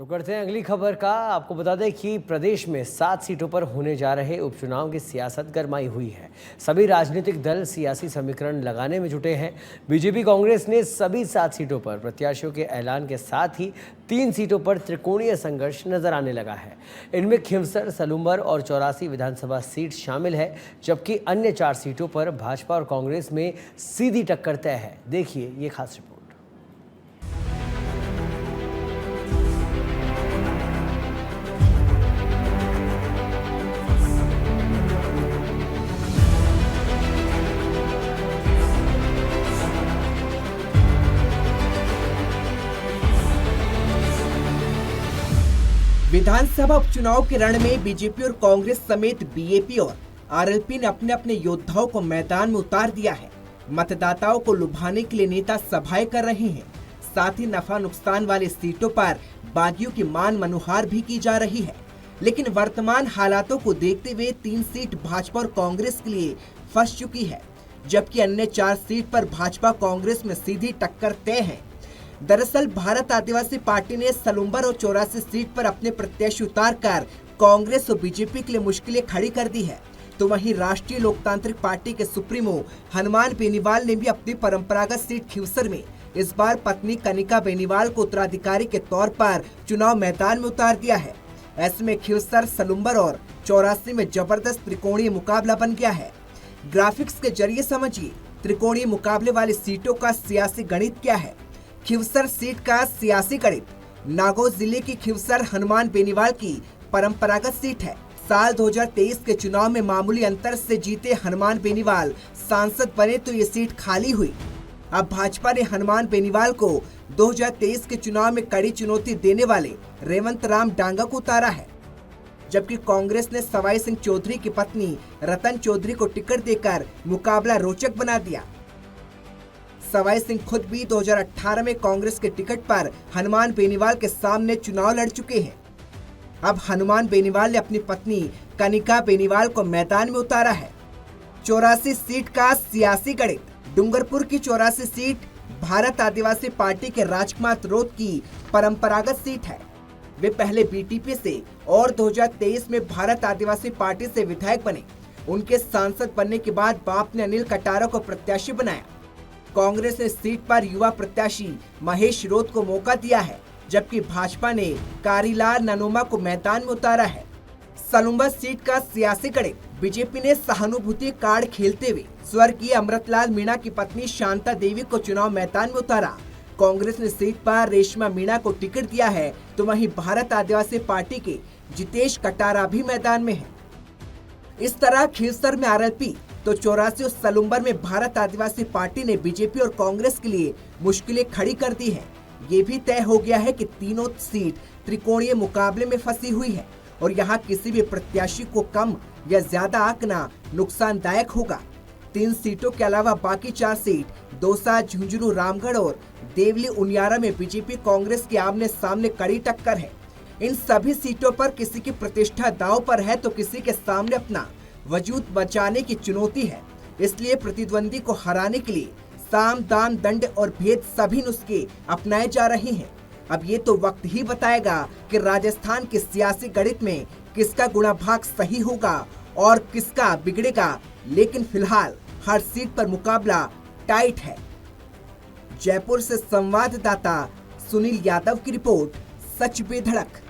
तो करते हैं अगली खबर का। आपको बता दें कि प्रदेश में 7 सीटों पर होने जा रहे उपचुनाव की सियासत गरमाई हुई है। सभी राजनीतिक दल सियासी समीकरण लगाने में जुटे हैं। बीजेपी कांग्रेस ने सभी 7 सीटों पर प्रत्याशियों के ऐलान के साथ ही 3 सीटों पर त्रिकोणीय संघर्ष नजर आने लगा है। इनमें खिवसर, सलूम्बर और 84 विधानसभा सीट शामिल है, जबकि अन्य 4 सीटों पर भाजपा और कांग्रेस में सीधी टक्कर तय है। देखिए ये खास रिपोर्ट। विधानसभा उपचुनाव के रण में बीजेपी और कांग्रेस समेत बीएपी और आरएलपी ने अपने अपने योद्धाओं को मैदान में उतार दिया है। मतदाताओं को लुभाने के लिए नेता सभाएं कर रहे हैं। साथ ही नफा नुकसान वाली सीटों पर बागियों की मान मनुहार भी की जा रही है। लेकिन वर्तमान हालातों को देखते हुए 3 सीट भाजपा और कांग्रेस के लिए फंस चुकी है, जबकि अन्य 4 सीट पर भाजपा कांग्रेस में सीधी टक्कर तय है। दरअसल भारत आदिवासी पार्टी ने सलूम्बर और 84 सीट पर अपने प्रत्याशी उतारकर कांग्रेस और बीजेपी के लिए मुश्किलें खड़ी कर दी है। तो वहीं राष्ट्रीय लोकतांत्रिक पार्टी के सुप्रीमो हनुमान बेनीवाल ने भी अपनी परंपरागत सीट खिवसर में इस बार पत्नी कनिका बेनीवाल को उत्तराधिकारी के तौर पर चुनाव मैदान में उतार दिया है। ऐसे में खिवसर, सलूम्बर और 84 में जबरदस्त त्रिकोणीय मुकाबला बन गया है। ग्राफिक्स के जरिए समझिए त्रिकोणीय मुकाबले वाली सीटों का सियासी गणित क्या है। खिवसर सीट का सियासी गणित। नागौर जिले की खिवसर हनुमान बेनीवाल की परंपरागत सीट है। साल 2023 के चुनाव में मामूली अंतर से जीते हनुमान बेनीवाल सांसद बने तो ये सीट खाली हुई। अब भाजपा ने हनुमान बेनीवाल को 2023 के चुनाव में कड़ी चुनौती देने वाले रेवंत राम डांगा को उतारा है, जबकि कांग्रेस ने सवाई सिंह चौधरी की पत्नी रतन चौधरी को टिकट देकर मुकाबला रोचक बना दिया। सवाई सिंह खुद भी 2018 में कांग्रेस के टिकट पर हनुमान बेनीवाल के सामने चुनाव लड़ चुके हैं। अब हनुमान बेनीवाल ने अपनी पत्नी कनिका बेनीवाल को मैदान में उतारा है। 84 सीट का सियासी गणित। डूंगरपुर की 84 सीट भारत आदिवासी पार्टी के राजकुमार रोत की परंपरागत सीट है। वे पहले बीटीपी से और 2023 में भारत आदिवासी पार्टी से विधायक बने। उनके सांसद बनने के बाद बाप ने अनिल कटारा को प्रत्याशी बनाया। कांग्रेस ने सीट पर युवा प्रत्याशी महेश रोत को मौका दिया है, जबकि भाजपा ने कारीलाल ननोमा को मैदान में उतारा है। सलूम्बर सीट का सियासी गणित। बीजेपी ने सहानुभूति कार्ड खेलते हुए स्वर्गीय अमृतलाल मीणा की पत्नी शांता देवी को चुनाव मैदान में उतारा। कांग्रेस ने सीट पर रेशमा मीणा को टिकट दिया है, तो वहीं भारत आदिवासी पार्टी के जितेश कटारा भी मैदान में है। इस तरह खिवसर में आरएलपी तो 84 और सलूम्बर में भारत आदिवासी पार्टी ने बीजेपी और कांग्रेस के लिए मुश्किलें खड़ी कर दी है। ये भी तय हो गया है कि तीनों सीट त्रिकोणीय मुकाबले में फंसी हुई है और यहाँ किसी भी प्रत्याशी को कम या ज्यादा आंकना नुकसानदायक होगा। 3 सीटों के अलावा बाकी 4 सीट दौसा, झुंझुनू, रामगढ़ और देवली उनियारा में बीजेपी कांग्रेस के आमने सामने कड़ी टक्कर है। इन सभी सीटों पर किसी की प्रतिष्ठा दांव पर है तो किसी के सामने अपना वजूद बचाने की चुनौती है। इसलिए प्रतिद्वंदी को हराने के लिए साम, दाम, दंड और भेद सभी नुस्खे अपनाए जा रहे हैं। अब ये तो वक्त ही बताएगा कि राजस्थान के सियासी गणित में किसका गुणाभाग सही होगा और किसका बिगड़ेगा। लेकिन फिलहाल हर सीट पर मुकाबला टाइट है। जयपुर से संवाददाता सुनील यादव की रिपोर्ट, सच पे धड़क।